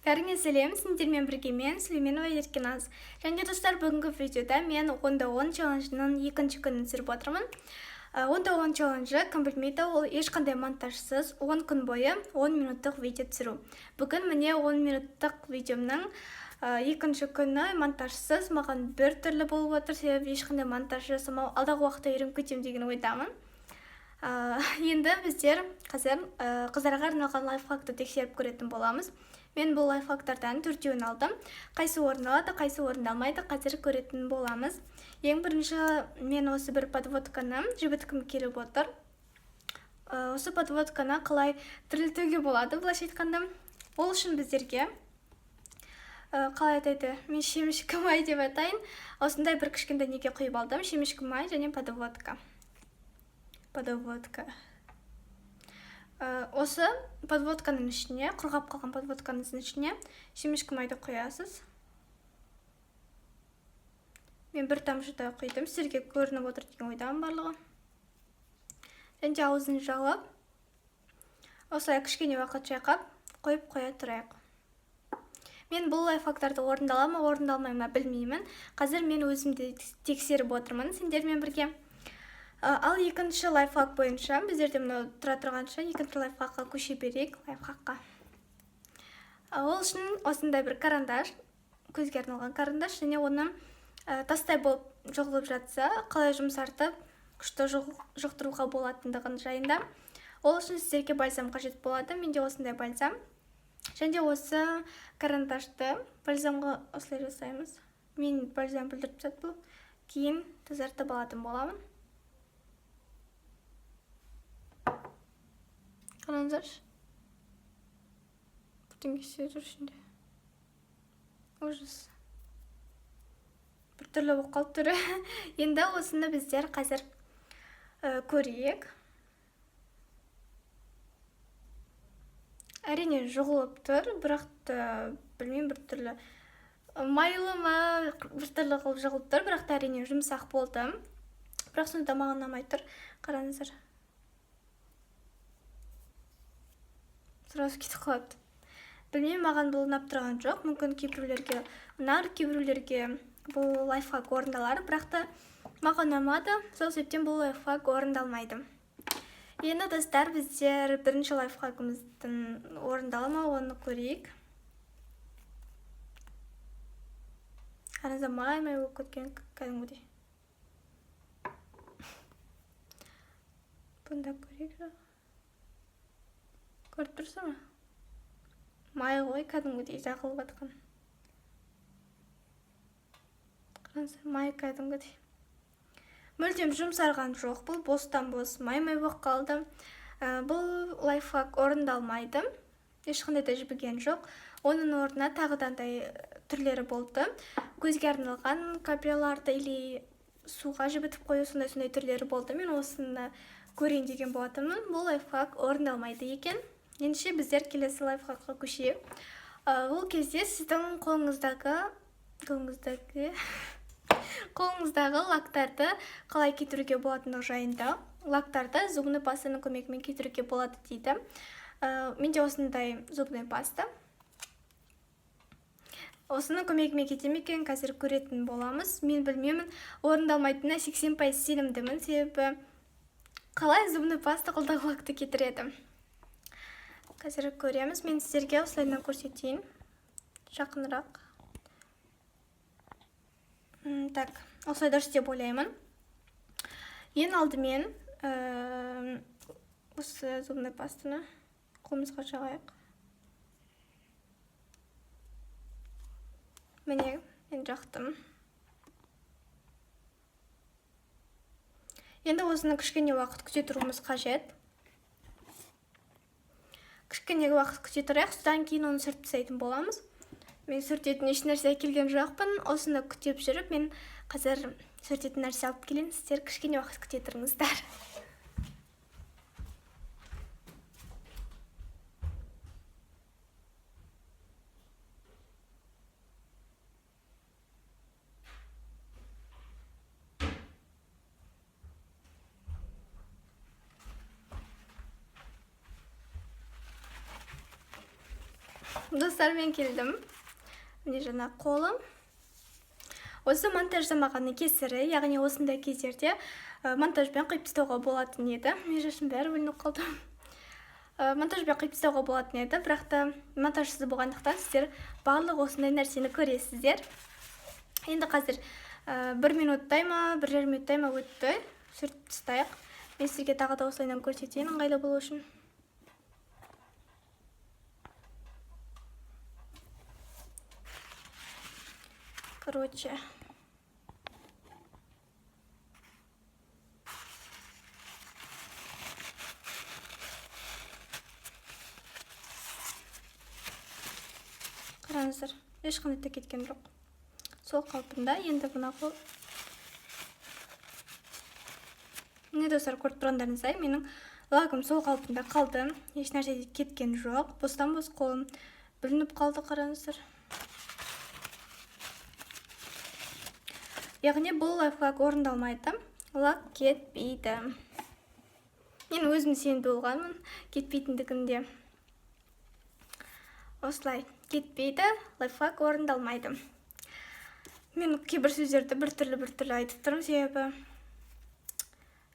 Бәріңе сәлем, сендермен бірге мен Сүлейменова Еркеназ. Және достар, бүгінгі видеода мен 10-10 челленджінің екінші күнін түсіріп отырмын. 10-10 челленджі, кім білмейді, ол ешқандай монтажсыз 10 күн бойы 10 минуттық видео түсіру. Бүгін міне 10 минуттық видеомның екінші күні монтажсыз маған бір түрлі болып отыр, себебі ешқандай монтаж жасамау, алдағы уақытта үйреніп кетемін деген ойдамын. Енді біздер қазір қыздарға арналған лайфхакты тексеріп көретін боламыз. Мен бұл лайфхактардан 4-еуін алдым. Қайсы орындалады, қайсы орындалмайды, қазір көретін боламыз. Ең бірінші, мен осы бір подводканы жібіткім келіп отыр. Осы подводканы қалай тірілтуге болады, былайша айтқанда. Ол үшін біздерге қалай айтайды, мен шемішкі май деп атайын. Осындай бір кішкентай неге құйып алдым, шемішкі май және подводка. Осы подводканың ішіне, құрғап қалған подводканың ішіне шемішкі майды құясыз. Мен бір тамшыдай құйдым, сіздерге көрініп отыр деген ойдамын барлығы. Және аузын жалап, осылай кішкене уақыт шайқап, қойып қоя тұрайық. Мен бұл лайфхактарды орындаламын, орындалмай ма білмеймін. Қазір мен өзімді тексеріп отырмын сендермен бірге. Ал екінші лайфхак бойынша, біздерде мынау тұра тұрғанша екінші лайфхакқа көше берейік, лайфхакқа. Ол үшін осындай бір карандаш, көзге арналған карандаш, және оны тастай болып жоғылып жатса, қалай жұмсартып, күшті жұқтыруға болатындығын жайында. Ол үшін сіздерге бальзам қажет болады. Менде осындай бальзам. Және осы карандашты бальзамға осылай жасаймыз. Мен бальзам білдіріп жатып бұл, кейін тазартып алатын боламын. Қараңыздаршы. Бірдеңе істеп жүр ішінде. Ужас. Бір түрлі болып қалып тұр. Енді осыны біздер қазір көрейік. Әрине жұғылып тұр, бірақ білмеймін, бір түрлі майлы ма, бір түрлі қылып жұғылып тұр, бірақ әрине жұмсақ болды. Бірақ сонда маған ұнамай тұр. Қараңыздар. Сразу кетіп қалады. Білмеймін, маған бұл ұнап тұрған жоқ. Мүмкін кейбіреулерге ұнар, кейбіреулерге бұл лайфхак орындалар, бірақ та маған ұнамады. Сол себептен бұл лайфхак орындалмайды. Енді достар, біздер бірінші лайфхагымыздың орындала ма, оны көрейік. Қараңыздар, май болып кеткен кәдімгідей. Бұнда көрейік. Көріп тұрсың ма? Май ғой кәдімгідей жағылып жатқан. Қараңыздар, май кәдімгідей. Мүлдем жұмсарған жоқ, бұл бостан бос май болып қалды. Бұл лайфхак орындалмайды. Ешқандай да жібіген жоқ. Оның орнына тағыдандай түрлері болды. Көзге арналған капраларды или суға жібітіп қою, сондай түрлері болды. Мен осыны көрейін деген болатынмын. Бұл лайфхак орындалмайды екен. Ендеше біздер келесі лайфхакқа көшейік. Ол кезде сіздің қолыңыздағы лактарды қалай кетіруге болатындығы жайында. Лактарды зубный пастаның көмегімен кетіруге болады дейді. Менде осындай зубный паста. Осының көмегімен кете ме екен, қазір көретін боламыз. Мен білмеймін, орындалмайтынына 80% сенімдімін, себебі қалай зубный паста қолдағы лакты кетіреді. Қазір көреміз. Мен сіздерге осылайынан көрсетейін. Жақынырақ. Так, осылай дұрыс деп ойлаймын. Ең алдымен осы зубный пастаны қолымызға жағайық. Міне, мен жақтым. Енді осыны кішкене уақыт күте тұруымыз қажет. Кішкене уақыт күте тұрайық, содан кейін оны сүртіп тастайтын боламыз. Мен сүртетін еш нәрсе әкелген жоқпын. Осыны күтеп жүріп, мен қазір сүртетін нәрсе алып келейін. Сіздер кішкене уақыт күте тұрыңыздар. Достар, мен келдім. Міне жаңа қолым. Осы монтаждамағанның кесірі, яғни осындай кездерде монтажбен қиып тастауға болатын еді. Мен шашым бәрі білініп қалды. Монтажбен қиып тастауға болатын еді, бірақ та монтажсыз болғандықтан сіздер барлық осындай нәрсені көресіздер. Енді қазір 1 минуттай ма, 1,5 минуттай ма өтті. Сүртіп тастайық. Мен сізге тағы да осылайынан көрсетейін, ыңғайлы болу үшін. Короче, қараңыздар, ешқандай да кеткен жоқ. Сол қалпында. Енді мына қол. Міне достар, көріп тұрғандарыңыздай, менің лагым сол қалпында қалды. Еш нәрсе кеткен жоқ. Бостан бос қолым білініп қалды, қараңыздар. Яғни бұл лайфхак орындалмайды, лак кетпейді. Мен өзім сенімді болғанмын кетпейтіндігінде. Осылай кетпейді, лайфхак орындалмайды. Мен кейбір сөздерді біртүрлі айтып тұрмын, себебі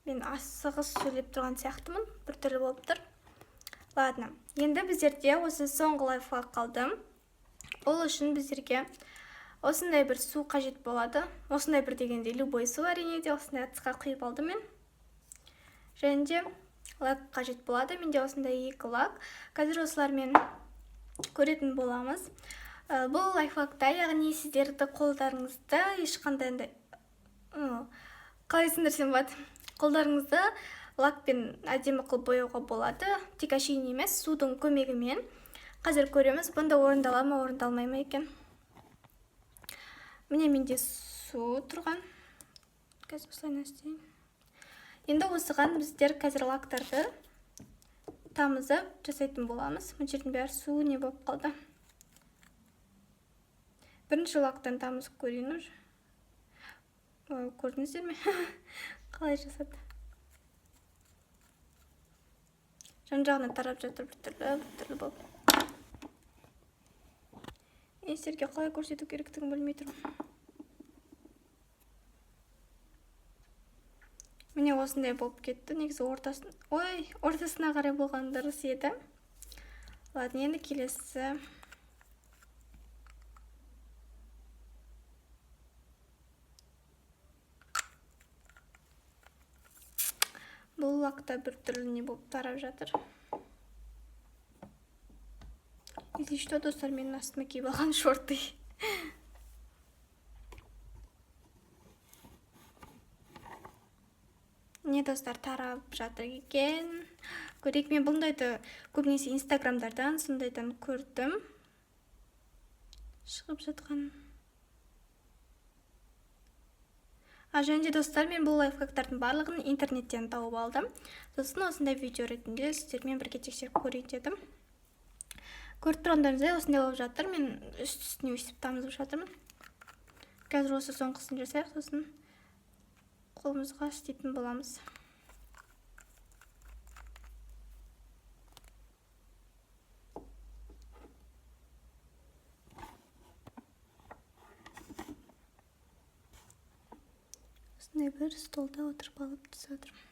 мен асығыс сөйлеп тұрған сияқтымын, біртүрлі болып тұр. Ладно, енді біздерде осы соңғы лайфхак қалды. Ол үшін біздерге осындай бір су қажет болады. Осындай бір дегенде любой су, әрине де осындай ыдысқа құйып алдым мен. Және де лак қажет болады. Менде осындай 2 лак. Қазір осылармен көретін боламыз. Бұл лайфхакта, яғни сіздерді қолдарыңызды ешқандай қалай түсіндірсем болады. Қолдарыңызды лакпен әдемі қылып бояуға болады. Тек әшейін емес, судың көмегімен. Қазір көреміз, бұнда орындала ма, орындалмай ма екен. Міне менде су тұрған. Қазір осылайынан істейін. Енді осыған біздер қазір лактарды тамызып жасайтын боламыз. Мына жердің бәрі су не болып қалды. Бірінші лактан тамызып көрейін уже. Көрдіңіздер ме? Қалай жасады? Жан-жағынан тарап жатыр, біртүрлі болып. Сіздерге қалай көрсету керектігін білмей тұрмын. Міне осындай болып кетті. Негізі ортасына қарай болған дұрыс еді. Ладно, енді келесі. Бұл лакта біртүрлі не болып тарап жатыр. Если что, достар, менің астыма киіп алған шорты. Не достар, тарап жатыр екен. Көрейік, мен бұндайды көбінесе инстаграмдардан сондайдан көрдім. Шығып жатқан. Және де достар, мен бұл лайфхактардың барлығын интернеттен тауып алдым. Сосын осындай видео ретінде сіздермен бірге тексеріп көрейін дедім. Көріп тұрғандарыңыздай осындай болып жатыр. Мен үстіне өстіп тамызып жатырмын. Қазір осы соңғысын жасайық, сосын қолымызға істейтін боламыз. Осындай бір столда отырып алып түсадырмын.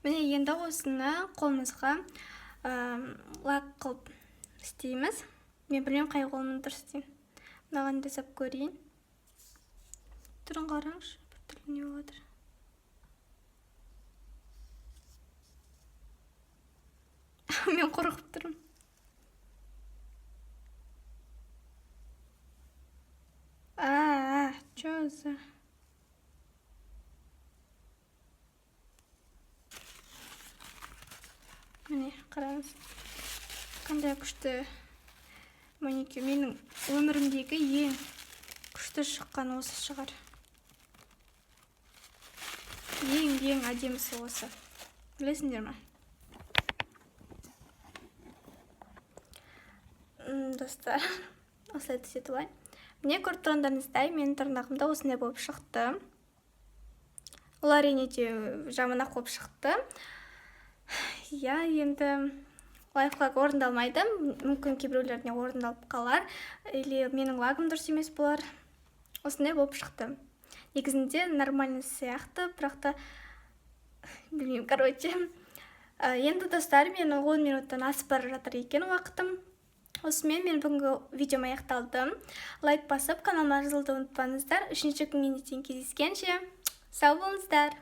Міне енді осыны қолымызға лак қылып істейміз. Мен білмем қай қолымын дұрыс істейін. Мынаған жасап көрейін. Түрін қараңызшы, біртүрлі не болады. Мен қорқып тұрмын. Чё за... Міне, қараңыз. Қандай күшті маникюр. Менің өмірімдегі ең күшті шыққан осы шығар. Ең әдемісі осы. Білесіңдер ме? Достар, осылай түсетіп алайын. Міне көріп тұрғандарыңыздай, менің тырнағымда осындай болып шықты. Ол әрине де жаман ақ болып шықты. иә, енді лайфхак орындалмайды, мүмкін кейбіреулеріне орындалып қалар, или менің лагым дұрыс емес болар. Осындай болып шықты. Негізінде нормальный сияқты, бірақ та білмеймін, короче. Енді достар, менің 10 минуттан асып бара жатыр екен уақытым. Осымен мен бүгінгі видеом аяқталды. Лайк басып, каналыма жазылуды ұмытпаңыздар. 3-ші күнге дейін кездескенше сау болыңыздар.